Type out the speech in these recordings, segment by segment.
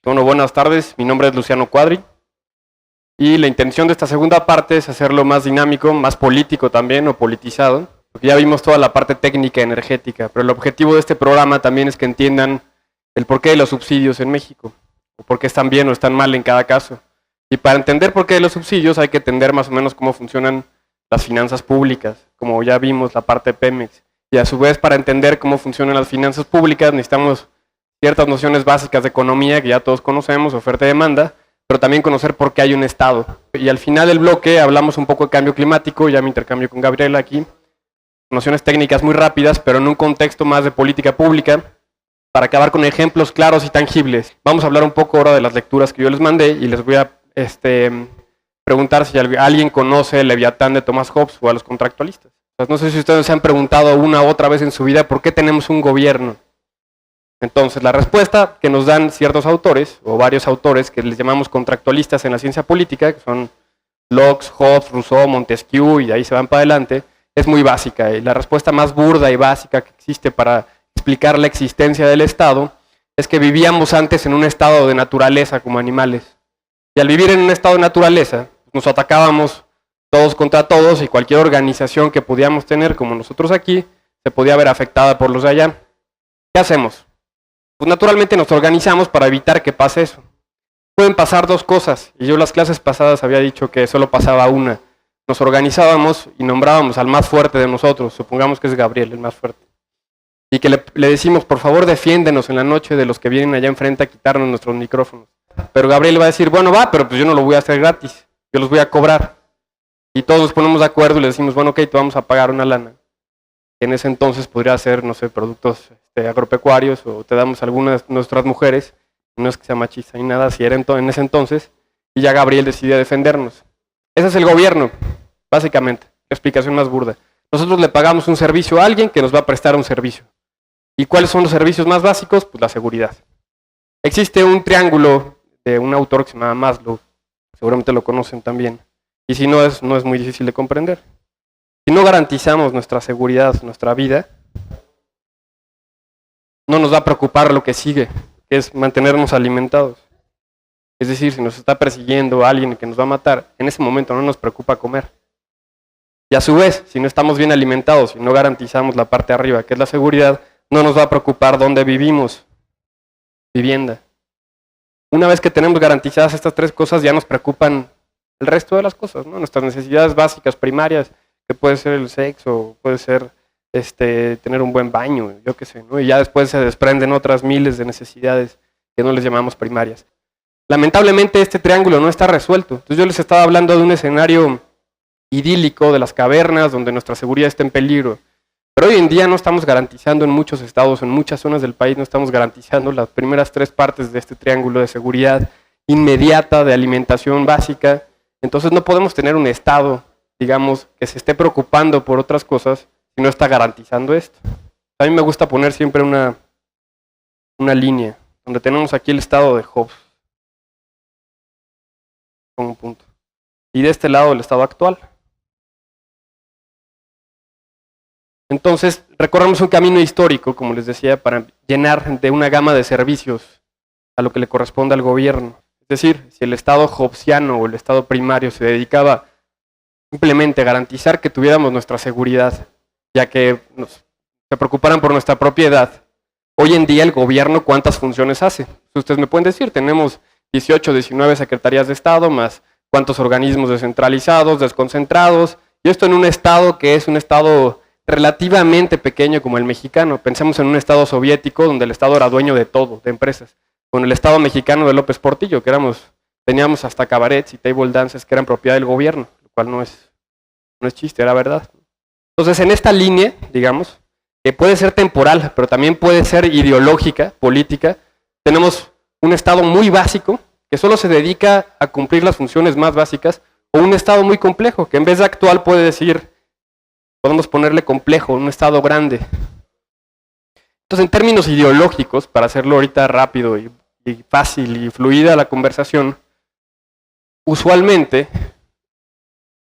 Bueno, buenas tardes, mi nombre es Luciano Cuadri y la intención de esta segunda parte es hacerlo más dinámico, más político también o politizado, porque ya vimos toda la parte técnica energética, pero el objetivo de este programa también es que entiendan el porqué de los subsidios en México, o por qué están bien o están mal en cada caso. Y para entender por qué de los subsidios hay que entender más o menos cómo funcionan las finanzas públicas, como ya vimos la parte de Pemex, y a su vez para entender cómo funcionan las finanzas públicas necesitamos ciertas nociones básicas de economía que ya todos conocemos, oferta y demanda, pero también conocer por qué hay un Estado. Y al final del bloque hablamos un poco de cambio climático, ya me intercambio con Gabriela aquí, nociones técnicas muy rápidas, pero en un contexto más de política pública, para acabar con ejemplos claros y tangibles. Vamos a hablar un poco ahora de las lecturas que yo les mandé y les voy a preguntar si alguien conoce el Leviatán de Thomas Hobbes o a los contractualistas. Pues no sé si ustedes se han preguntado una u otra vez en su vida por qué tenemos un gobierno. Entonces, la respuesta que nos dan ciertos autores, o varios autores, que les llamamos contractualistas en la ciencia política, que son Locke, Hobbes, Rousseau, Montesquieu, y ahí se van para adelante, es muy básica. Y la respuesta más burda y básica que existe para explicar la existencia del Estado es que vivíamos antes en un estado de naturaleza como animales. Y al vivir en un estado de naturaleza, nos atacábamos todos contra todos y cualquier organización que pudiéramos tener, como nosotros aquí, se podía ver afectada por los de allá. ¿Qué hacemos? Pues naturalmente nos organizamos para evitar que pase eso. Pueden pasar dos cosas, y yo en las clases pasadas había dicho que solo pasaba una. Nos organizábamos y nombrábamos al más fuerte de nosotros, supongamos que es Gabriel, el más fuerte. Y que le decimos, por favor defiéndenos en la noche de los que vienen allá enfrente a quitarnos nuestros micrófonos. Pero Gabriel va a decir, bueno va, pero pues yo no lo voy a hacer gratis, yo los voy a cobrar. Y todos nos ponemos de acuerdo y le decimos, bueno ok, te vamos a pagar una lana. Que en ese entonces podría ser, no sé, productos agropecuarios, o te damos algunas de nuestras mujeres, no es que sea machista ni nada, si era en ese entonces, y ya Gabriel decidió defendernos. Ese es el gobierno, básicamente, la explicación más burda. Nosotros le pagamos un servicio a alguien que nos va a prestar un servicio. ¿Y cuáles son los servicios más básicos? Pues la seguridad. Existe un triángulo de un autor que se llama Maslow, seguramente lo conocen también, y si no es muy difícil de comprender. Si no garantizamos nuestra seguridad, nuestra vida, no nos va a preocupar lo que sigue, que es mantenernos alimentados. Es decir, si nos está persiguiendo alguien que nos va a matar, en ese momento no nos preocupa comer. Y a su vez, si no estamos bien alimentados y no garantizamos la parte de arriba, que es la seguridad, no nos va a preocupar dónde vivimos, vivienda. Una vez que tenemos garantizadas estas tres cosas, ya nos preocupan el resto de las cosas, ¿no? Nuestras necesidades básicas, primarias, que puede ser el sexo, puede ser tener un buen baño, yo qué sé, ¿no? Y ya después se desprenden otras miles de necesidades que no les llamamos primarias. Lamentablemente este triángulo no está resuelto. Entonces yo les estaba hablando de un escenario idílico de las cavernas donde nuestra seguridad está en peligro. Pero hoy en día no estamos garantizando en muchos estados, en muchas zonas del país, no estamos garantizando las primeras tres partes de este triángulo de seguridad inmediata, de alimentación básica. Entonces no podemos tener un estado, digamos, que se esté preocupando por otras cosas si no está garantizando esto. A mí me gusta poner siempre una línea, donde tenemos aquí el estado de Hobbes, con un punto, y de este lado el estado actual. Entonces, recorremos un camino histórico, como les decía, para llenar de una gama de servicios a lo que le corresponde al gobierno. Es decir, si el estado hobbesiano o el estado primario se dedicaba simplemente a garantizar que tuviéramos nuestra seguridad, ya que se preocuparan por nuestra propiedad. Hoy en día el gobierno, ¿cuántas funciones hace? Ustedes me pueden decir, tenemos 18, 19 secretarías de Estado, más cuántos organismos descentralizados, desconcentrados, y esto en un estado que es un estado relativamente pequeño como el mexicano. Pensemos en un estado soviético donde el estado era dueño de todo, de empresas, con el estado mexicano de López Portillo, que teníamos hasta cabarets y table dances que eran propiedad del gobierno, lo cual no es chiste, era verdad. Entonces, en esta línea, digamos, que puede ser temporal, pero también puede ser ideológica, política, tenemos un estado muy básico, que solo se dedica a cumplir las funciones más básicas, o un estado muy complejo, que en vez de actual puede decir, podemos ponerle complejo, un estado grande. Entonces, en términos ideológicos, para hacerlo ahorita rápido y fácil y fluida la conversación, usualmente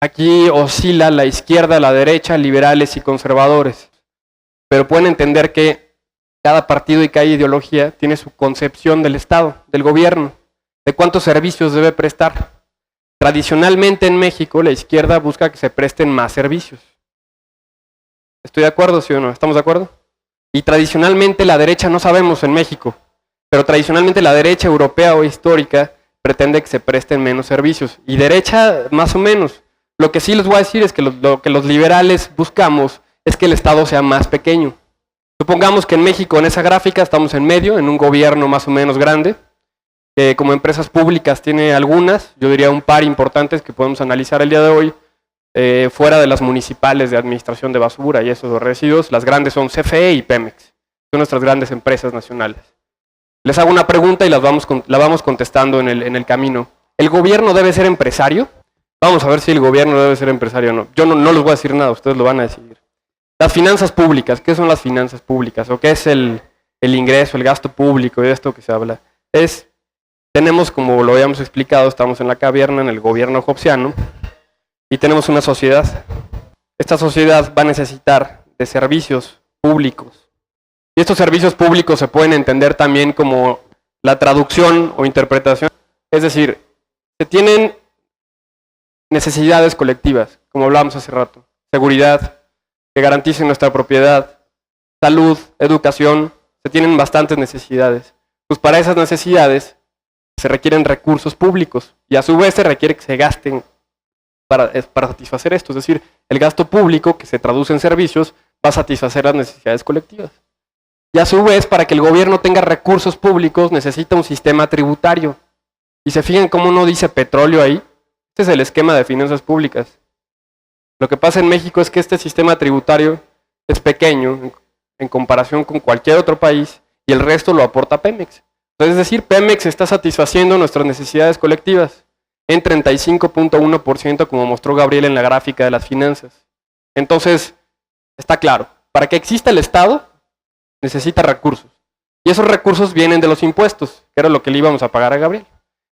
aquí oscila la izquierda, la derecha, liberales y conservadores. Pero pueden entender que cada partido y cada ideología tiene su concepción del Estado, del gobierno, de cuántos servicios debe prestar. Tradicionalmente en México la izquierda busca que se presten más servicios. ¿Estoy de acuerdo, sí o no? ¿Estamos de acuerdo? Y tradicionalmente la derecha, no sabemos en México, pero tradicionalmente la derecha europea o histórica pretende que se presten menos servicios. Y derecha, más o menos. Lo que sí les voy a decir es que lo que los liberales buscamos es que el Estado sea más pequeño. Supongamos que en México, en esa gráfica, estamos en medio, en un gobierno más o menos grande, que como empresas públicas tiene algunas, yo diría un par importantes que podemos analizar el día de hoy, fuera de las municipales de administración de basura y esos residuos. Las grandes son CFE y Pemex, son nuestras grandes empresas nacionales. Les hago una pregunta y la vamos contestando en el camino. ¿El gobierno debe ser empresario? Vamos a ver si el gobierno debe ser empresario o no. Yo no les voy a decir nada, ustedes lo van a decidir. Las finanzas públicas, ¿qué son las finanzas públicas? ¿O qué es el ingreso, el gasto público y de esto que se habla? Tenemos, como lo habíamos explicado, estamos en la caverna, en el gobierno hobbesiano, y tenemos una sociedad. Esta sociedad va a necesitar de servicios públicos. Y estos servicios públicos se pueden entender también como la traducción o interpretación. Es decir, se tienen necesidades colectivas, como hablábamos hace rato. Seguridad, que garanticen nuestra propiedad, salud, educación, se tienen bastantes necesidades. Pues para esas necesidades se requieren recursos públicos y a su vez se requiere que se gasten para satisfacer esto. Es decir, el gasto público que se traduce en servicios va a satisfacer las necesidades colectivas. Y a su vez, para que el gobierno tenga recursos públicos, necesita un sistema tributario. Y se fijan cómo no dice petróleo ahí. Este es el esquema de finanzas públicas. Lo que pasa en México es que este sistema tributario es pequeño en comparación con cualquier otro país y el resto lo aporta Pemex. Entonces, es decir, Pemex está satisfaciendo nuestras necesidades colectivas en 35.1%, como mostró Gabriel en la gráfica de las finanzas. Entonces, está claro, para que exista el Estado, necesita recursos. Y esos recursos vienen de los impuestos, que era lo que le íbamos a pagar a Gabriel.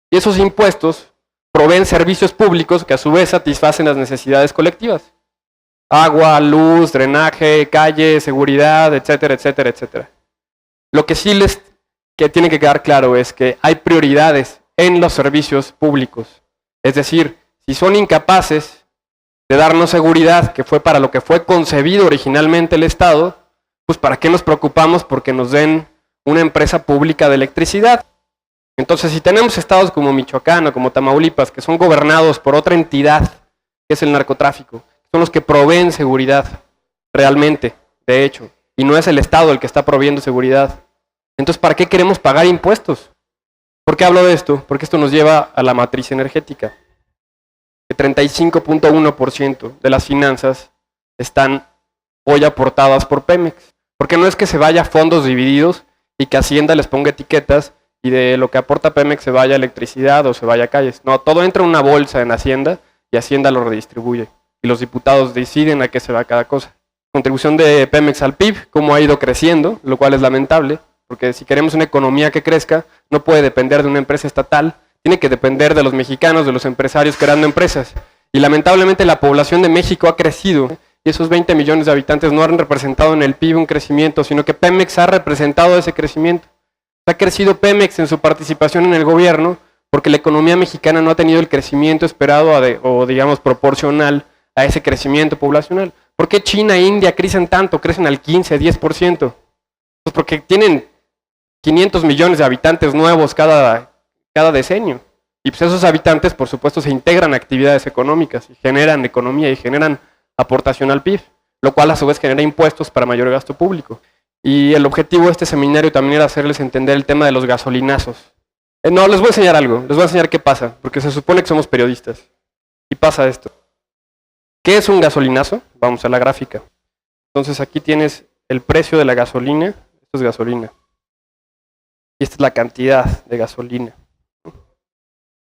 Y esos impuestos proveen servicios públicos que a su vez satisfacen las necesidades colectivas. Agua, luz, drenaje, calle, seguridad, etcétera, etcétera, etcétera. Lo que sí que tiene que quedar claro es que hay prioridades en los servicios públicos. Es decir, si son incapaces de darnos seguridad, que fue para lo que fue concebido originalmente el Estado, pues ¿para qué nos preocupamos porque nos den una empresa pública de electricidad? Entonces, si tenemos estados como Michoacán o como Tamaulipas, que son gobernados por otra entidad, que es el narcotráfico, son los que proveen seguridad, realmente, de hecho, y no es el Estado el que está proveyendo seguridad. Entonces, ¿para qué queremos pagar impuestos? ¿Por qué hablo de esto? Porque esto nos lleva a la matriz energética. El 35.1% de las finanzas están hoy aportadas por Pemex. Porque no es que se vaya a fondos divididos y que Hacienda les ponga etiquetas y de lo que aporta Pemex se vaya a electricidad o se vaya a calles. No, todo entra en una bolsa en Hacienda y Hacienda lo redistribuye. Y los diputados deciden a qué se va cada cosa. Contribución de Pemex al PIB, cómo ha ido creciendo, lo cual es lamentable, porque si queremos una economía que crezca, no puede depender de una empresa estatal, tiene que depender de los mexicanos, de los empresarios creando empresas. Y lamentablemente la población de México ha crecido, y esos 20 millones de habitantes no han representado en el PIB un crecimiento, sino que Pemex ha representado ese crecimiento. Ha crecido Pemex en su participación en el gobierno, porque la economía mexicana no ha tenido el crecimiento esperado o digamos proporcional a ese crecimiento poblacional. ¿Por qué China e India crecen tanto? Crecen al 15, 10%. Pues porque tienen 500 millones de habitantes nuevos cada decenio. Y pues esos habitantes, por supuesto, se integran a actividades económicas y generan economía y generan aportación al PIB, lo cual a su vez genera impuestos para mayor gasto público. Y el objetivo de este seminario también era hacerles entender el tema de los gasolinazos. No, les voy a enseñar algo, les voy a enseñar qué pasa, porque se supone que somos periodistas. Y pasa esto. ¿Qué es un gasolinazo? Vamos a la gráfica. Entonces aquí tienes el precio de la gasolina, esto es gasolina. Y esta es la cantidad de gasolina.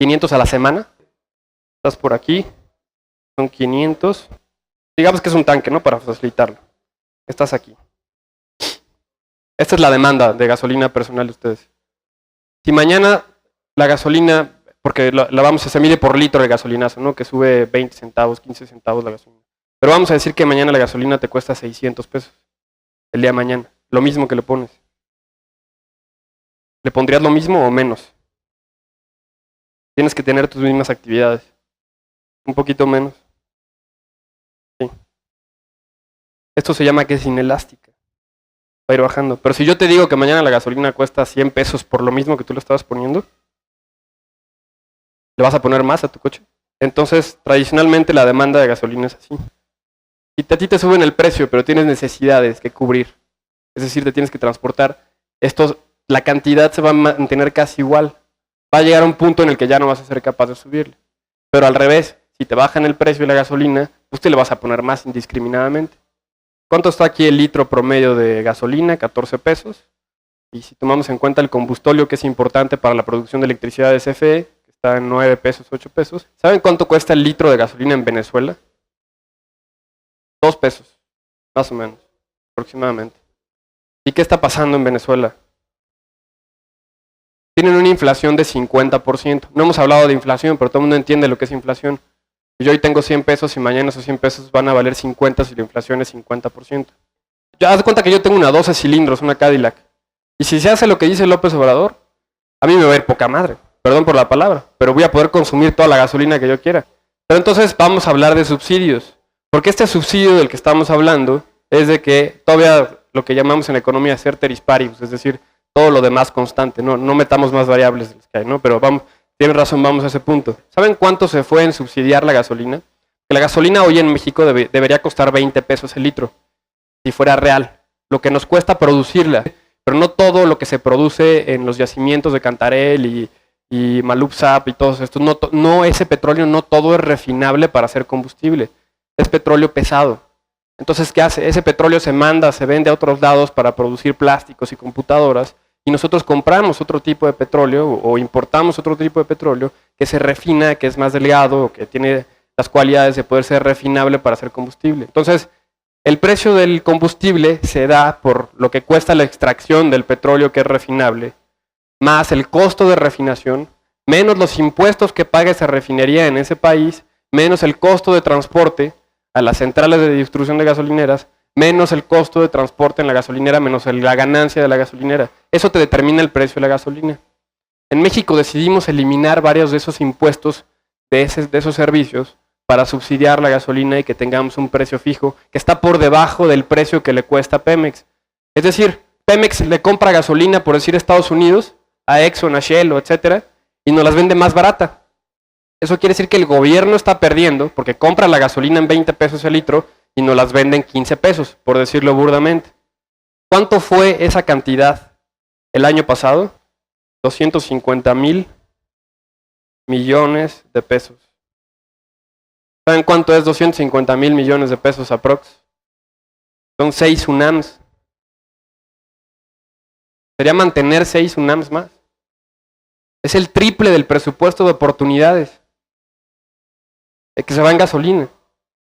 500 a la semana. Estás por aquí, son 500. Digamos que es un tanque, ¿no? Para facilitarlo. Estás aquí. Esta es la demanda de gasolina personal de ustedes. Si mañana la gasolina, porque se mide por litro de gasolinazo, ¿no? Que sube 20 centavos, 15 centavos la gasolina. Pero vamos a decir que mañana la gasolina te cuesta 600 pesos el día de mañana. lo mismo que le pones. ¿Le pondrías lo mismo o menos? Tienes que tener tus mismas actividades. Un poquito menos. Sí. Esto se llama que es inelástica. Va a ir bajando. Pero si yo te digo que mañana la gasolina cuesta 100 pesos por lo mismo que tú lo estabas poniendo, ¿le vas a poner más a tu coche? Entonces, tradicionalmente la demanda de gasolina es así. Y a ti te suben el precio, pero tienes necesidades que cubrir. Es decir, te tienes que transportar. La cantidad se va a mantener casi igual. Va a llegar a un punto en el que ya no vas a ser capaz de subirle. Pero al revés, si te bajan el precio de la gasolina, pues te le vas a poner más indiscriminadamente. ¿Cuánto está aquí el litro promedio de gasolina? 14 pesos. Y si tomamos en cuenta el combustóleo, que es importante para la producción de electricidad de CFE, que está en 9 pesos, 8 pesos. ¿Saben cuánto cuesta el litro de gasolina en Venezuela? 2 pesos, más o menos, aproximadamente. ¿Y qué está pasando en Venezuela? Tienen una inflación de 50%. No hemos hablado de inflación, pero todo el mundo entiende lo que es inflación. Yo hoy tengo 100 pesos y mañana esos 100 pesos van a valer 50 si la inflación es 50%. Ya haz de cuenta que yo tengo una 12 cilindros, una Cadillac. Y si se hace lo que dice López Obrador, a mí me va a ir poca madre. Perdón por la palabra, pero voy a poder consumir toda la gasolina que yo quiera. Pero entonces vamos a hablar de subsidios. Porque este subsidio del que estamos hablando es de que todavía lo que llamamos en economía ceteris paribus, es decir, todo lo demás constante, no metamos más variables de las que hay, ¿no? Pero vamos, tienen razón, vamos a ese punto. ¿Saben cuánto se fue en subsidiar la gasolina? Que la gasolina hoy en México debería costar 20 pesos el litro, si fuera real. Lo que nos cuesta producirla, pero no todo lo que se produce en los yacimientos de Cantarell y Malupsap y todos estos, no ese petróleo no todo es refinable para hacer combustible, es petróleo pesado. Entonces, ¿qué hace? Ese petróleo se vende a otros lados para producir plásticos y computadoras, y nosotros compramos otro tipo de petróleo o importamos otro tipo de petróleo que se refina, que es más delgado, que tiene las cualidades de poder ser refinable para hacer combustible. Entonces, el precio del combustible se da por lo que cuesta la extracción del petróleo que es refinable, más el costo de refinación, menos los impuestos que paga esa refinería en ese país, menos el costo de transporte a las centrales de distribución de gasolineras, menos el costo de transporte en la gasolinera, menos la ganancia de la gasolinera. Eso te determina el precio de la gasolina. En México decidimos eliminar varios de esos impuestos de esos servicios para subsidiar la gasolina y que tengamos un precio fijo que está por debajo del precio que le cuesta a Pemex. Es decir, Pemex le compra gasolina, por decir Estados Unidos, a Exxon, a Shell, etcétera, y nos las vende más barata. Eso quiere decir que el gobierno está perdiendo porque compra la gasolina en 20 pesos el litro y nos las venden 15 pesos, por decirlo burdamente. ¿Cuánto fue esa cantidad el año pasado? 250,000 millones de pesos. ¿Saben cuánto es 250,000 millones de pesos aprox? Son 6 UNAMs. Sería mantener 6 UNAMs más. Es el triple del presupuesto de oportunidades que se va en gasolina.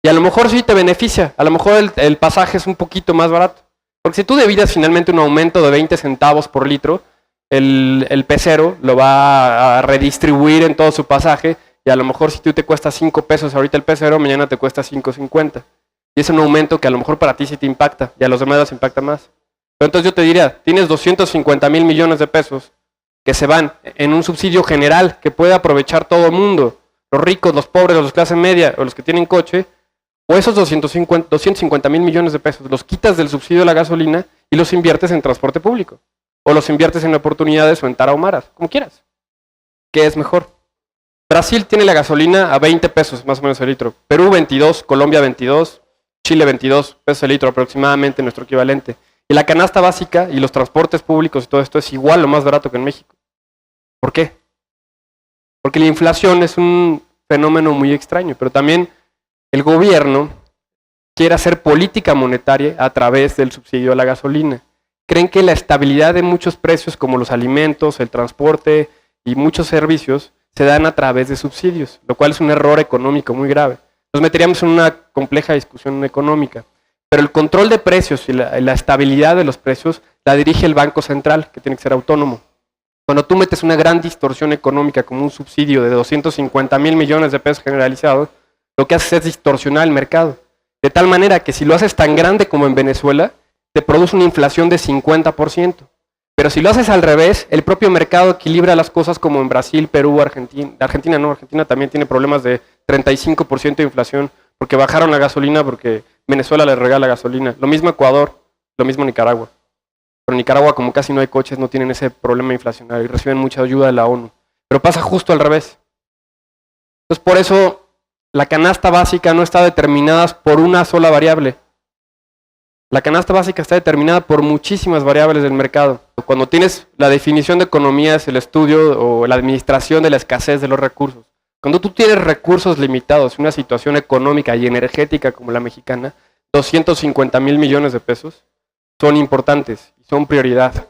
Y a lo mejor sí te beneficia, a lo mejor el pasaje es un poquito más barato. Porque si tú debidas finalmente un aumento de 20 centavos por litro, el pecero lo va a redistribuir en todo su pasaje, y a lo mejor si tú te cuesta 5 pesos ahorita el pecero, mañana te cuesta 5.50. Y es un aumento que a lo mejor para ti sí te impacta, y a los demás les impacta más. Pero entonces yo te diría, tienes 250,000 millones de pesos que se van en un subsidio general que puede aprovechar todo el mundo, los ricos, los pobres, los de clase media o los que tienen coche, o esos 250,000 millones de pesos los quitas del subsidio de la gasolina y los inviertes en transporte público, o los inviertes en oportunidades o en tarahumaras, como quieras. ¿Qué es mejor? Brasil tiene la gasolina a 20 pesos más o menos el litro, Perú 22, Colombia 22, Chile 22 pesos el litro aproximadamente, nuestro equivalente. Y la canasta básica y los transportes públicos y todo esto es igual o más barato que en México. ¿Por qué? Porque la inflación es un fenómeno muy extraño, pero también el gobierno quiere hacer política monetaria a través del subsidio a la gasolina. Creen que la estabilidad de muchos precios como los alimentos, el transporte y muchos servicios se dan a través de subsidios, lo cual es un error económico muy grave. Nos meteríamos en una compleja discusión económica. Pero el control de precios y la estabilidad de los precios la dirige el Banco Central, que tiene que ser autónomo. Cuando tú metes una gran distorsión económica como un subsidio de 250,000 millones de pesos generalizados, lo que haces es distorsionar el mercado. De tal manera que si lo haces tan grande como en Venezuela, te produce una inflación de 50%. Pero si lo haces al revés, el propio mercado equilibra las cosas como en Brasil, Perú, Argentina. Argentina también tiene problemas de 35% de inflación porque bajaron la gasolina porque Venezuela les regala gasolina. Lo mismo Ecuador, lo mismo Nicaragua. Pero en Nicaragua, como casi no hay coches, no tienen ese problema inflacionario y reciben mucha ayuda de la ONU. Pero pasa justo al revés. Entonces, por eso la canasta básica no está determinada por una sola variable. La canasta básica está determinada por muchísimas variables del mercado. Cuando tienes la definición de economía es el estudio o la administración de la escasez de los recursos. Cuando tú tienes recursos limitados, una situación económica y energética como la mexicana, 250,000 millones de pesos son importantes y son prioridad.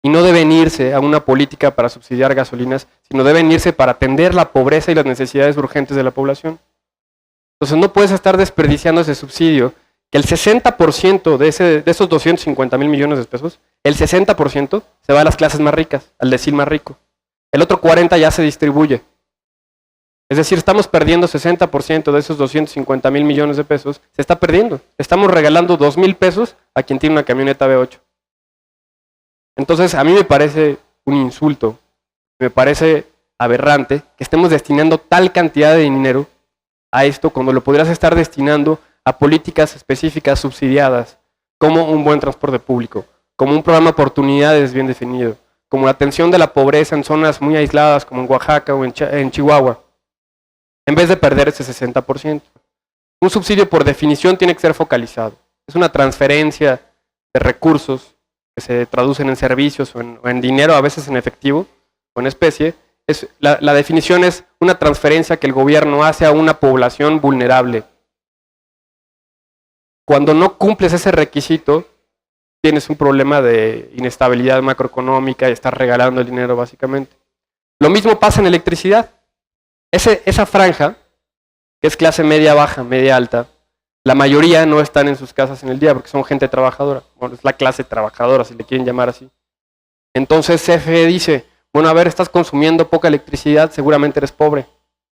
Y no deben irse a una política para subsidiar gasolinas, sino deben irse para atender la pobreza y las necesidades urgentes de la población. Entonces no puedes estar desperdiciando ese subsidio, que el 60% de esos 250,000 millones de pesos, el 60% se va a las clases más ricas, al decil más rico. El otro 40% ya se distribuye. Es decir, estamos perdiendo 60% de esos 250,000 millones de pesos, se está perdiendo. Estamos regalando 2,000 pesos a quien tiene una camioneta V8. Entonces, a mí me parece un insulto, me parece aberrante que estemos destinando tal cantidad de dinero a esto cuando lo podrías estar destinando a políticas específicas subsidiadas, como un buen transporte público, como un programa de oportunidades bien definido, como la atención de la pobreza en zonas muy aisladas como en Oaxaca o en Chihuahua, en vez de perder ese 60%. Un subsidio por definición tiene que ser focalizado. Es una transferencia de recursos que se traducen en servicios o en dinero, a veces en efectivo o en especie. La definición es una transferencia que el gobierno hace a una población vulnerable. Cuando no cumples ese requisito, tienes un problema de inestabilidad macroeconómica y estás regalando el dinero básicamente. Lo mismo pasa en electricidad. Esa franja, que es clase media baja, media alta, la mayoría no están en sus casas en el día porque son gente trabajadora. Bueno, es la clase trabajadora, si le quieren llamar así. Entonces CFE dice, bueno, a ver, estás consumiendo poca electricidad, seguramente eres pobre.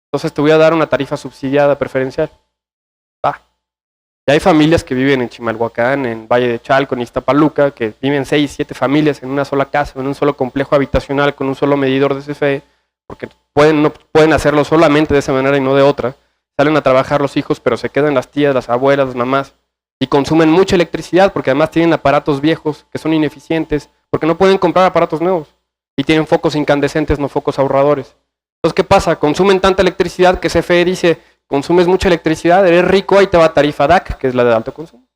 Entonces te voy a dar una tarifa subsidiada preferencial. Y hay familias que viven en Chimalhuacán, en Valle de Chalco, en Iztapaluca, que viven 6, 7 familias en una sola casa, en un solo complejo habitacional, con un solo medidor de CFE, porque no pueden hacerlo solamente de esa manera y no de otra. Salen a trabajar los hijos, pero se quedan las tías, las abuelas, las mamás, y consumen mucha electricidad, porque además tienen aparatos viejos que son ineficientes, porque no pueden comprar aparatos nuevos, y tienen focos incandescentes, no focos ahorradores. Entonces, ¿qué pasa? Consumen tanta electricidad que CFE dice, consumes mucha electricidad, eres rico, ahí te va tarifa DAC, que es la de alto consumo.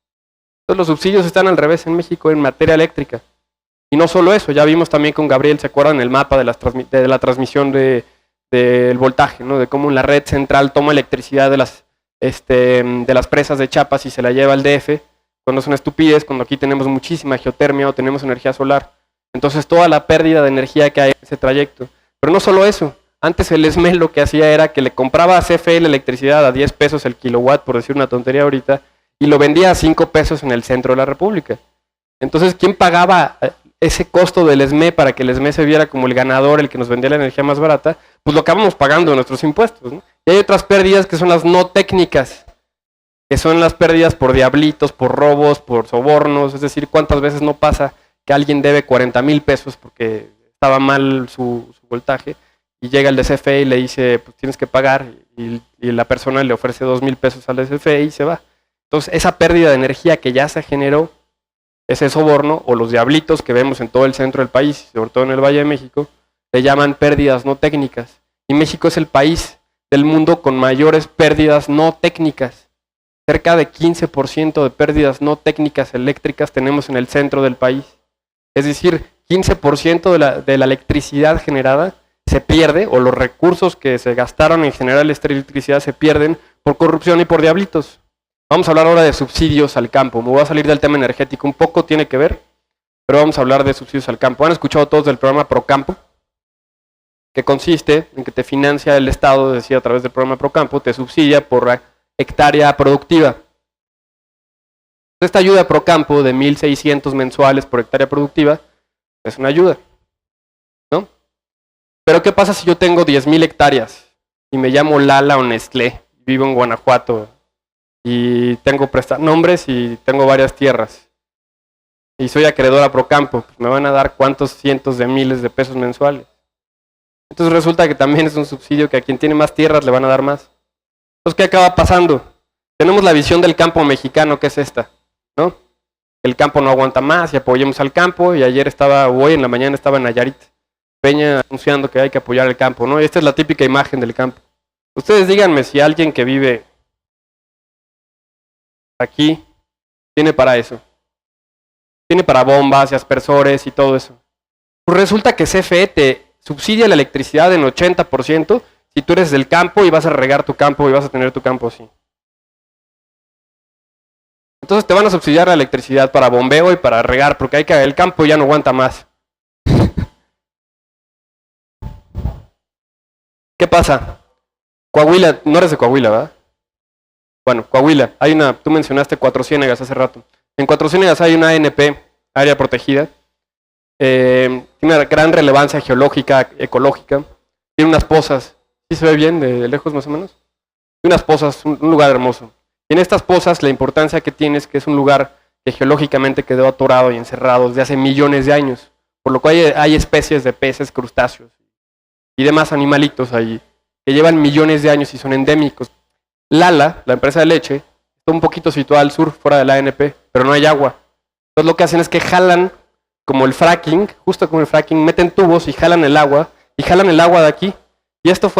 Entonces los subsidios están al revés en México en materia eléctrica. Y no solo eso, ya vimos también con Gabriel, ¿se acuerdan el mapa de la transmisión del voltaje, ¿no? De cómo la red central toma electricidad de las presas de Chiapas y se la lleva al DF, cuando es una estupidez, cuando aquí tenemos muchísima geotermia o tenemos energía solar. Entonces toda la pérdida de energía que hay en ese trayecto. Pero no solo eso. Antes el ESME lo que hacía era que le compraba a CFE la electricidad a 10 pesos el kilowatt, por decir una tontería ahorita, y lo vendía a 5 pesos en el centro de la República. Entonces, ¿quién pagaba ese costo del ESME para que el ESME se viera como el ganador, el que nos vendía la energía más barata? Pues lo acabamos pagando en nuestros impuestos, ¿no? Y hay otras pérdidas que son las no técnicas, que son las pérdidas por diablitos, por robos, por sobornos, es decir, ¿cuántas veces no pasa que alguien debe 40,000 pesos porque estaba mal su voltaje? Y llega el de CFE y le dice, pues tienes que pagar, y la persona le ofrece 2,000 pesos al de CFE y se va. Entonces, esa pérdida de energía que ya se generó, ese soborno, o los diablitos que vemos en todo el centro del país, sobre todo en el Valle de México, le llaman pérdidas no técnicas. Y México es el país del mundo con mayores pérdidas no técnicas. Cerca de 15% de pérdidas no técnicas eléctricas tenemos en el centro del país. Es decir, 15% de la electricidad generada se pierde, o los recursos que se gastaron en generar esta electricidad se pierden por corrupción y por diablitos. Vamos a hablar ahora de subsidios al campo. Me voy a salir del tema energético, un poco tiene que ver, pero vamos a hablar de subsidios al campo. ¿Han escuchado todos del programa Procampo? Que consiste en que te financia el Estado, decía, a través del programa Procampo, te subsidia por hectárea productiva. Esta ayuda Procampo de 1,600 mensuales por hectárea productiva es una ayuda, ¿no? Pero ¿qué pasa si yo tengo 10,000 hectáreas y me llamo Lala o Nestlé, vivo en Guanajuato y tengo prestanombres y tengo varias tierras? y soy acreedor a Procampo, pues me van a dar cuántos cientos de miles de pesos mensuales. Entonces resulta que también es un subsidio que a quien tiene más tierras le van a dar más. Entonces, ¿qué acaba pasando? Tenemos la visión del campo mexicano, que es esta, ¿no? El campo no aguanta más y apoyemos al campo, y ayer hoy en la mañana estaba en Nayarit Peña anunciando que hay que apoyar el campo, ¿no? Y esta es la típica imagen del campo. Ustedes díganme si alguien que vive aquí tiene para eso. Tiene para bombas y aspersores y todo eso. Pues resulta que CFE te subsidia la electricidad en 80% si tú eres del campo y vas a regar tu campo y vas a tener tu campo así. Entonces te van a subsidiar la electricidad para bombeo y para regar, porque el campo ya no aguanta más. ¿Qué pasa? Coahuila, no eres de Coahuila, ¿verdad? Bueno, Coahuila, tú mencionaste Cuatro Ciénegas hace rato. En Cuatro Ciénegas hay una ANP, área protegida, tiene una gran relevancia geológica, ecológica, tiene unas pozas, ¿sí se ve bien de lejos más o menos? Tiene unas pozas, un lugar hermoso. Y en estas pozas la importancia que tiene es que es un lugar que geológicamente quedó atorado y encerrado desde hace millones de años, por lo cual hay especies de peces, crustáceos y demás animalitos ahí que llevan millones de años y son endémicos. Lala, la empresa de leche, está un poquito situada al sur, fuera de la ANP, pero no hay agua. Entonces lo que hacen es que jalan, como el fracking, justo como el fracking, meten tubos y jalan el agua de aquí. Y esto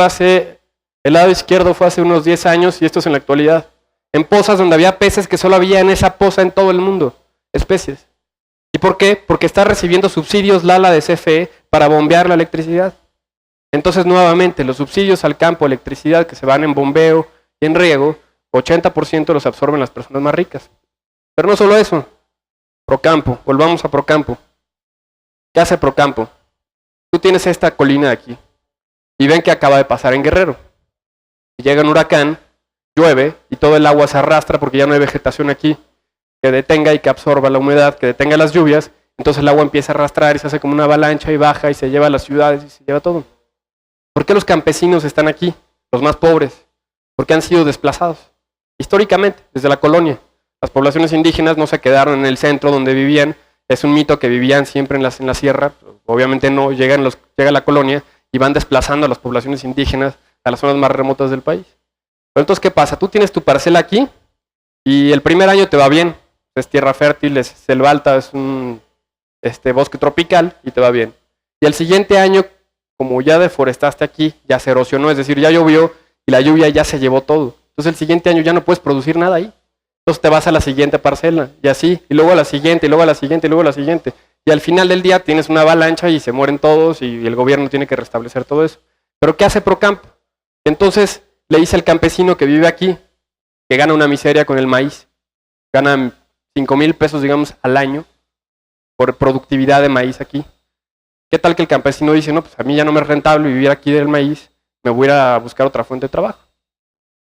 el lado izquierdo fue hace unos 10 años y esto es en la actualidad. En pozas donde había peces que solo había en esa poza en todo el mundo, especies. ¿Y por qué? Porque está recibiendo subsidios Lala de CFE para bombear la electricidad. Entonces nuevamente los subsidios al campo, electricidad que se van en bombeo y en riego, 80% los absorben las personas más ricas. Pero no solo eso, Procampo, volvamos a Procampo. ¿Qué hace Procampo? Tú tienes esta colina de aquí y ven que acaba de pasar en Guerrero. Y llega un huracán, llueve y todo el agua se arrastra porque ya no hay vegetación aquí que detenga y que absorba la humedad, que detenga las lluvias. Entonces el agua empieza a arrastrar y se hace como una avalancha y baja y se lleva a las ciudades y se lleva todo. ¿Por qué los campesinos están aquí? Los más pobres. Porque han sido desplazados. Históricamente, desde la colonia. Las poblaciones indígenas no se quedaron en el centro donde vivían. Es un mito que vivían siempre en la sierra. Obviamente no, llega la colonia y van desplazando a las poblaciones indígenas a las zonas más remotas del país. Pero entonces, ¿qué pasa? Tú tienes tu parcela aquí y el primer año te va bien. Es tierra fértil, es selva alta, es un bosque tropical y te va bien. Y el siguiente año, como ya deforestaste aquí, ya se erosionó, es decir, ya llovió y la lluvia ya se llevó todo. Entonces el siguiente año ya no puedes producir nada ahí. Entonces te vas a la siguiente parcela y así, y luego a la siguiente, y luego a la siguiente, y luego a la siguiente. Y al final del día tienes una avalancha y se mueren todos y el gobierno tiene que restablecer todo eso. ¿Pero qué hace Procampo? Entonces le dice al campesino que vive aquí, que gana una miseria con el maíz, gana 5,000 pesos, digamos, al año por productividad de maíz aquí. ¿Qué tal que el campesino dice, no, pues a mí ya no me es rentable vivir aquí del maíz, me voy a ir a buscar otra fuente de trabajo?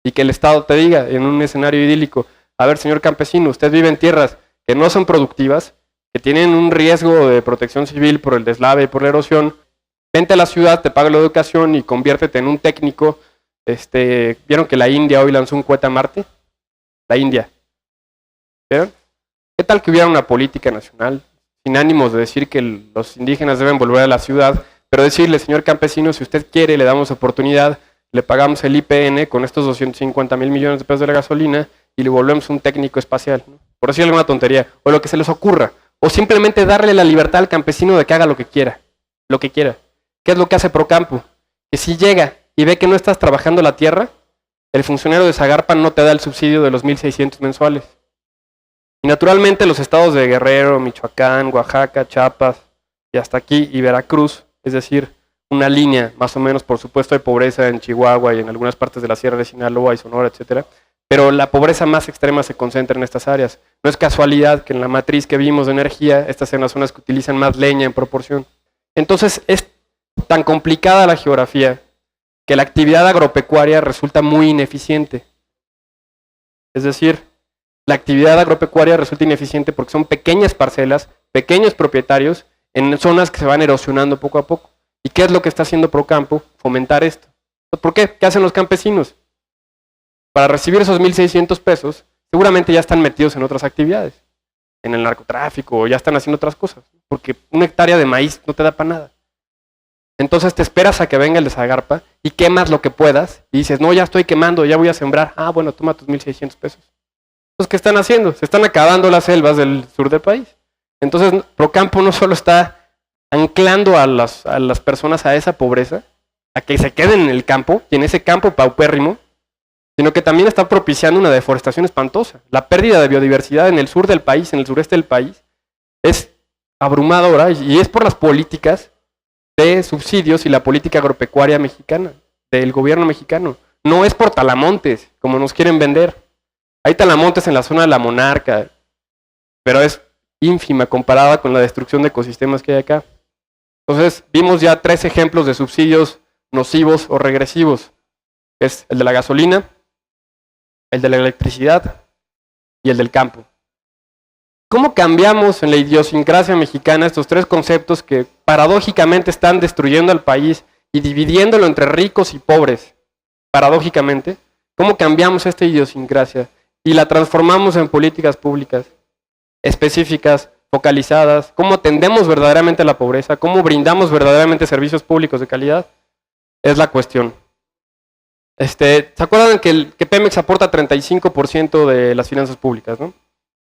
Y que el Estado te diga, en un escenario idílico, a ver, señor campesino, usted vive en tierras que no son productivas, que tienen un riesgo de protección civil por el deslave y por la erosión, vente a la ciudad, te paga la educación y conviértete en un técnico. ¿Vieron que la India hoy lanzó un cohete a Marte? La India. ¿Vieron? ¿Qué tal que hubiera una política nacional, sin ánimos de decir que los indígenas deben volver a la ciudad, pero decirle, señor campesino, si usted quiere, le damos oportunidad, le pagamos el IPN con estos 250,000 millones de pesos de la gasolina y le volvemos un técnico espacial, ¿no? Por decir alguna tontería, o lo que se les ocurra, o simplemente darle la libertad al campesino de que haga lo que quiera. ¿Qué es lo que hace Procampo? Que si llega y ve que no estás trabajando la tierra, el funcionario de Zagarpa no te da el subsidio de los 1,600 mensuales. Y naturalmente los estados de Guerrero, Michoacán, Oaxaca, Chiapas y hasta aquí y Veracruz, es decir, una línea más o menos, por supuesto hay pobreza en Chihuahua y en algunas partes de la Sierra de Sinaloa y Sonora, etcétera, pero la pobreza más extrema se concentra en estas áreas. No es casualidad que en la matriz que vimos de energía, estas son las zonas que utilizan más leña en proporción. Entonces es tan complicada la geografía que la actividad agropecuaria resulta muy ineficiente. Es decir, la actividad agropecuaria resulta ineficiente porque son pequeñas parcelas, pequeños propietarios en zonas que se van erosionando poco a poco. ¿Y qué es lo que está haciendo Procampo? Fomentar esto. ¿Por qué? ¿Qué hacen los campesinos? Para recibir esos 1,600 pesos, seguramente ya están metidos en otras actividades. en el narcotráfico o ya están haciendo otras cosas, porque una hectárea de maíz no te da para nada. Entonces te esperas a que venga el de Zagarpa y quemas lo que puedas y dices, no, ya estoy quemando, ya voy a sembrar. Ah, bueno, toma tus 1,600 pesos. Entonces, ¿qué están haciendo? Se están acabando las selvas del sur del país. Entonces, Procampo no solo está anclando a las personas a esa pobreza, a que se queden en el campo y en ese campo paupérrimo, sino que también está propiciando una deforestación espantosa. La pérdida de biodiversidad en el sur del país, en el sureste del país, es abrumadora y es por las políticas de subsidios y la política agropecuaria mexicana, del gobierno mexicano. No es por talamontes, como nos quieren vender. Hay talamontes en la zona de la Monarca, pero es ínfima comparada con la destrucción de ecosistemas que hay acá. Entonces, vimos ya 3 ejemplos de subsidios nocivos o regresivos. Es el de la gasolina, el de la electricidad y el del campo. ¿Cómo cambiamos en la idiosincrasia mexicana estos 3 conceptos que paradójicamente están destruyendo al país y dividiéndolo entre ricos y pobres? Paradójicamente, ¿cómo cambiamos esta idiosincrasia y la transformamos en políticas públicas específicas, focalizadas? ¿Cómo atendemos verdaderamente a la pobreza? ¿Cómo brindamos verdaderamente servicios públicos de calidad? Es la cuestión. ¿Se acuerdan que Pemex aporta 35% de las finanzas públicas, ¿no?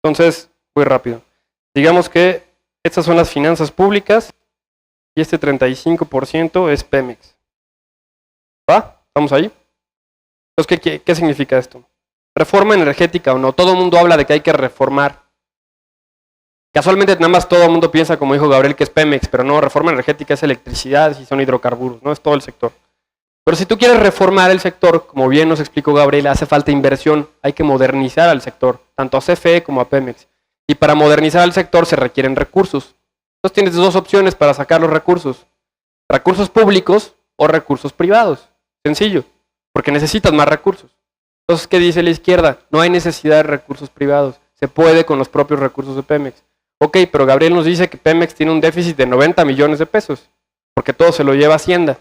Entonces, muy rápido. Digamos que estas son las finanzas públicas y este 35% es Pemex. ¿Va? ¿Estamos ahí? Entonces, ¿qué significa esto? ¿Reforma energética o no? Todo el mundo habla de que hay que reformar. Casualmente nada más todo el mundo piensa, como dijo Gabriel, que es Pemex, pero no, reforma energética es electricidad y son hidrocarburos, no es todo el sector. Pero si tú quieres reformar el sector, como bien nos explicó Gabriel, hace falta inversión, hay que modernizar al sector, tanto a CFE como a Pemex. Y para modernizar al sector se requieren recursos. Entonces tienes 2 opciones para sacar los recursos. Recursos públicos o recursos privados. Sencillo, porque necesitas más recursos. Entonces, ¿qué dice la izquierda? No hay necesidad de recursos privados, se puede con los propios recursos de Pemex. Ok, pero Gabriel nos dice que Pemex tiene un déficit de 90 millones de pesos, porque todo se lo lleva Hacienda.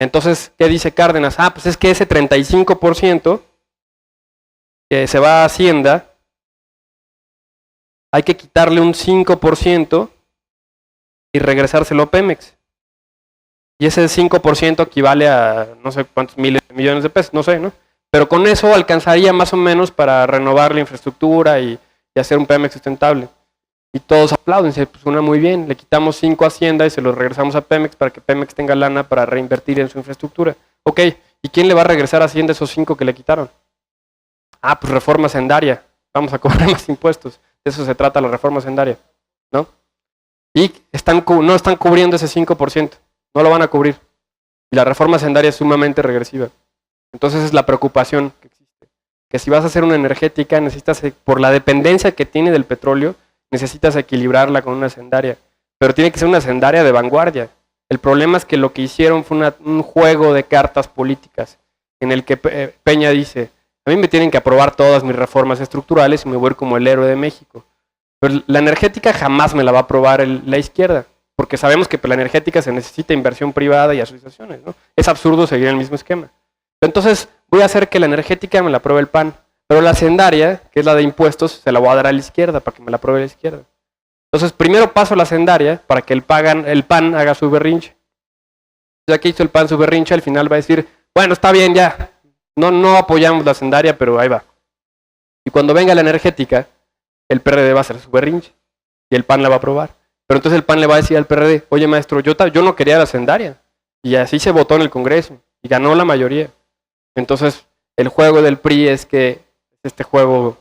Entonces, ¿qué dice Cárdenas? Ah, pues es que ese 35% que se va a Hacienda, hay que quitarle un 5% y regresárselo a Pemex. Y ese 5% equivale a no sé cuántos miles de millones de pesos, no sé, ¿no? Pero con eso alcanzaría más o menos para renovar la infraestructura y hacer un Pemex sustentable. Y todos aplauden, dicen, pues suena muy bien, le quitamos 5 a Hacienda y se los regresamos a Pemex para que Pemex tenga lana para reinvertir en su infraestructura. Ok, ¿y quién le va a regresar a Hacienda esos 5 que le quitaron? Ah, pues reforma hacendaria, vamos a cobrar más impuestos. De eso se trata la reforma hacendaria, ¿no? Y no están cubriendo ese 5%, no lo van a cubrir. Y la reforma hacendaria es sumamente regresiva. Entonces es la preocupación que existe. Que si vas a hacer una energética, necesitas, por la dependencia que tiene del petróleo, necesitas equilibrarla con una hacendaria. Pero tiene que ser una hacendaria de vanguardia. El problema es que lo que hicieron fue un juego de cartas políticas, en el que Peña dice, a mí me tienen que aprobar todas mis reformas estructurales y me voy a ir como el héroe de México. Pero la energética jamás me la va a aprobar la izquierda, porque sabemos que para la energética se necesita inversión privada y asociaciones, ¿no? Es absurdo seguir el mismo esquema. Entonces voy a hacer que la energética me la apruebe el PAN, pero la hacendaria, que es la de impuestos, se la voy a dar a la izquierda para que me la apruebe la izquierda. Entonces primero paso la hacendaria para que el PAN haga su berrinche. Ya que hizo el PAN su berrinche, al final va a decir, bueno, está bien ya, no apoyamos la hacendaria, pero ahí va. Y cuando venga la energética, el PRD va a hacer su berrinche y el PAN la va a aprobar. Pero entonces el PAN le va a decir al PRD, oye maestro, yo no quería la hacendaria. Y así se votó en el Congreso y ganó la mayoría. Entonces el juego del PRI es que este juego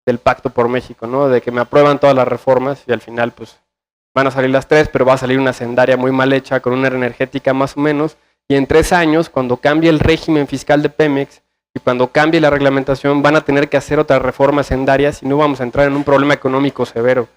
del Pacto por México, ¿no? De que me aprueban todas las reformas y al final pues van a salir las 3, pero va a salir una hacendaria muy mal hecha con una energética más o menos. Y en 3 años, cuando cambie el régimen fiscal de Pemex y cuando cambie la reglamentación, van a tener que hacer otras reformas hacendarias y no vamos a entrar en un problema económico severo.